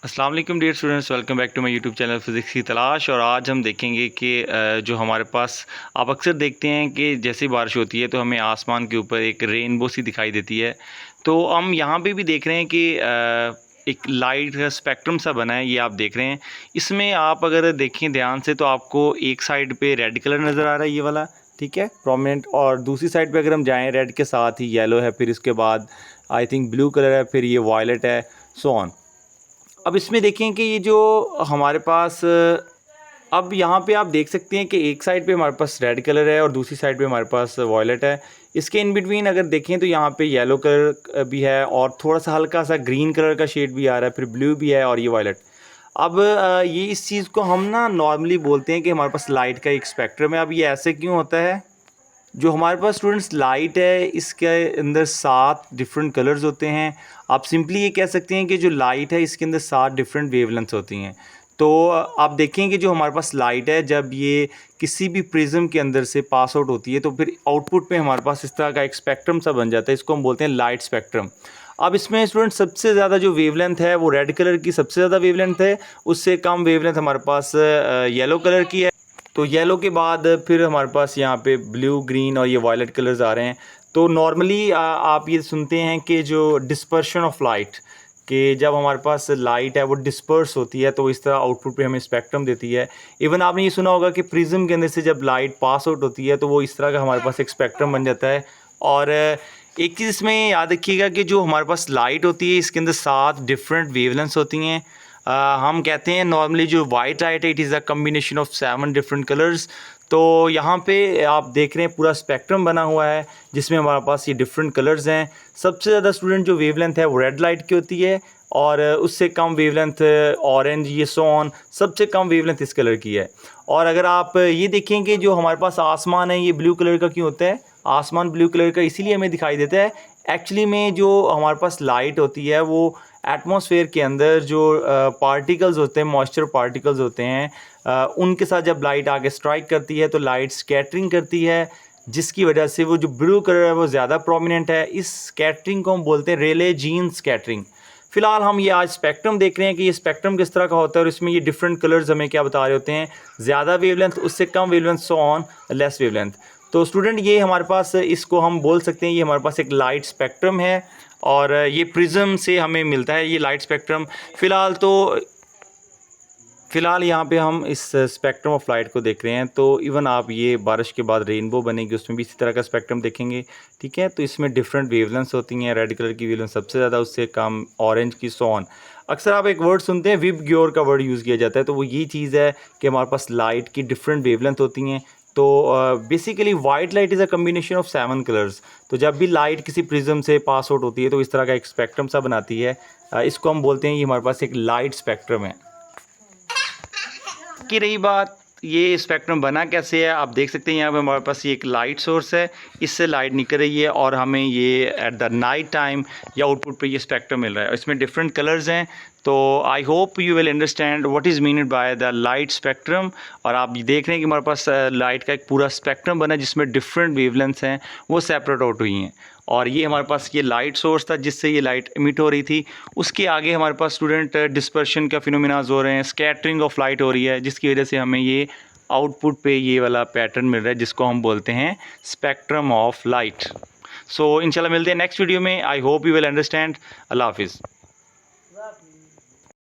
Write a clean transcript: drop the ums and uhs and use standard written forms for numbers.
अस्सलाम वालेकुम dear students, welcome back to my YouTube channel physics की तलाश। और आज हम देखेंगे कि जो हमारे पास आप अक्सर देखते हैं कि जैसे बारिश होती है तो हमें आसमान के ऊपर एक रेनबो सी दिखाई देती है। तो हम यहाँ पे भी देख रहे हैं कि एक लाइट का स्पेक्ट्रम सा बना है, ये आप देख रहे हैं। इसमें आप अगर देखें ध्यान से तो आपको एक साइड पे रेड कलर नज़र आ रहा है, ये वाला, ठीक है, प्रोमिनेंट। और दूसरी साइड पे अगर हम जाएँ, रेड के साथ ही येलो है, फिर इसके बाद आई थिंक ब्लू कलर है, फिर ये वायलेट है, सो ऑन। अब इसमें देखें कि ये जो हमारे पास अब यहाँ पे आप देख सकते हैं कि एक साइड पे हमारे पास रेड कलर है और दूसरी साइड पे हमारे पास वॉयलेट है। इसके इन बिटवीन अगर देखें तो यहाँ पे येलो कलर भी है और थोड़ा सा हल्का सा ग्रीन कलर का शेड भी आ रहा है, फिर ब्लू भी है और ये वॉयलेट। अब ये इस चीज़ को हम ना नॉर्मली बोलते हैं कि हमारे पास लाइट का एक स्पेक्ट्रम है। अब ये ऐसे क्यों होता है? जो हमारे पास स्टूडेंट्स लाइट है, इसके अंदर 7 डिफरेंट कलर्स होते हैं। आप सिंपली ये कह सकते हैं कि जो लाइट है इसके अंदर 7 डिफरेंट वेवलेंथ्स होती हैं। तो आप देखें कि जो हमारे पास लाइट है, जब ये किसी भी प्रिज्म के अंदर से पास आउट होती है तो फिर आउटपुट पे हमारे पास इस तरह का एक स्पेक्ट्रम सा बन जाता है। इसको हम बोलते हैं लाइट स्पेक्ट्रम। अब इसमें स्टूडेंट सबसे ज़्यादा जो वेवलेंथ है वो रेड कलर की सबसे ज़्यादा वेवलेंथ है। उससे कम वेवलेंथ हमारे पास येलो कलर की है। तो येलो के बाद फिर हमारे पास यहाँ पे ब्लू, ग्रीन और ये वायलेट कलर्स आ रहे हैं। तो नॉर्मली आप ये सुनते हैं कि जो डिस्पर्शन ऑफ लाइट, कि जब हमारे पास लाइट है वो डिस्पर्स होती है तो इस तरह आउटपुट पे हमें स्पेक्ट्रम देती है। इवन आपने ये सुना होगा कि प्रिज्म के अंदर से जब लाइट पास आउट होती है तो वो इस तरह का हमारे पास एक स्पेक्ट्रम बन जाता है। और एक चीज़ इसमें याद रखिएगा कि जो हमारे पास लाइट होती है इसके अंदर 7 डिफरेंट वेवलेंथ्स होती हैं। हम कहते हैं नॉर्मली जो वाइट लाइट है, it is a combination of 7 different colours. तो यहाँ पे आप देख रहे हैं पूरा स्पेक्ट्रम बना हुआ है जिसमें हमारे पास ये डिफरेंट कलर्स हैं। सबसे ज़्यादा स्टूडेंट जो वेवलेंथ है वो रेड लाइट की होती है और उससे कम वेवलेंथ ऑरेंज, ये सो ऑन, सबसे कम वेवलेंथ इस कलर की है। और अगर आप ये देखेंगे जो हमारे पास आसमान है ये ब्लू कलर का क्यों होता है? आसमान ब्लू कलर का इसीलिए हमें दिखाई देता है। एक्चुअली में जो हमारे पास लाइट होती है वो एटमॉस्फेयर के अंदर जो पार्टिकल्स होते हैं, मॉइस्चर पार्टिकल्स होते हैं, उनके साथ जब लाइट आके स्ट्राइक करती है तो लाइट स्कैटरिंग करती है, जिसकी वजह से वो जो ब्लू कलर है वो ज़्यादा प्रोमिनेंट है। इस स्कैटरिंग को हम बोलते हैं रेले जीन स्कैटरिंग। फिलहाल हम ये आज स्पेक्ट्रम देख रहे हैं कि ये स्पेक्ट्रम किस तरह का होता है और इसमें ये डिफरेंट कलर्स हमें क्या बता रहे होते हैं, ज़्यादा वेवलेंथ, उससे कम wavelength, so on, less wavelength. तो स्टूडेंट ये हमारे पास, इसको हम बोल सकते हैं, ये हमारे पास एक लाइट स्पेक्ट्रम है और ये प्रिज्म से हमें मिलता है ये लाइट स्पेक्ट्रम। फ़िलहाल यहाँ पे हम इस स्पेक्ट्रम ऑफ लाइट को देख रहे हैं। तो इवन आप ये बारिश के बाद रेनबो बनेगी उसमें भी इसी तरह का स्पेक्ट्रम देखेंगे, ठीक है। तो इसमें डिफरेंट वेवलेंथ्स होती हैं। रेड कलर की वेवलेंथ सबसे ज़्यादा, उससे कम ऑरेंज की, सो ऑन। अक्सर आप एक वर्ड सुनते हैं, विब ग्योर का वर्ड यूज़ किया जाता है। तो वो ये चीज़ है कि हमारे पास लाइट की डिफरेंट वेवलेंथ होती हैं। तो basically white light is a combination of 7 colours. तो जब भी लाइट किसी प्रिज्म से पास आउट होती है तो इस तरह का एक स्पेक्ट्रम सा बनाती है। इसको हम बोलते हैं ये हमारे पास एक लाइट स्पेक्ट्रम है। की रही बात ये स्पेक्ट्रम बना कैसे है, आप देख सकते हैं यहाँ पे हमारे पास ये एक लाइट सोर्स है, इससे लाइट निकल रही है और हमें ये एट द नाइट टाइम या आउटपुट पे ये स्पेक्ट्रम मिल रहा है। इसमें डिफरेंट कलर्स हैं। तो आई hope you will understand what is meant by the light spectrum. और आप देख रहे हैं कि हमारे पास लाइट का एक पूरा स्पेक्ट्रम बना है जिसमें डिफरेंट वेवलेंथ्स हैं वो सेपरेट आउट हुई हैं। और ये हमारे पास ये लाइट सोर्स था जिससे ये लाइट इमिट हो रही थी। उसके आगे हमारे पास स्टूडेंट डिस्पर्शन का फिनोमिनाज हो रहे हैं, स्कैटरिंग ऑफ लाइट हो रही है, जिसकी वजह से हमें ये आउटपुट पे ये वाला पैटर्न मिल रहा है जिसको हम बोलते हैं स्पेक्ट्रम ऑफ लाइट। सो इंशाल्लाह मिलते हैं नेक्स्ट वीडियो में। I hope you will understand. अल्लाह हाफिज़।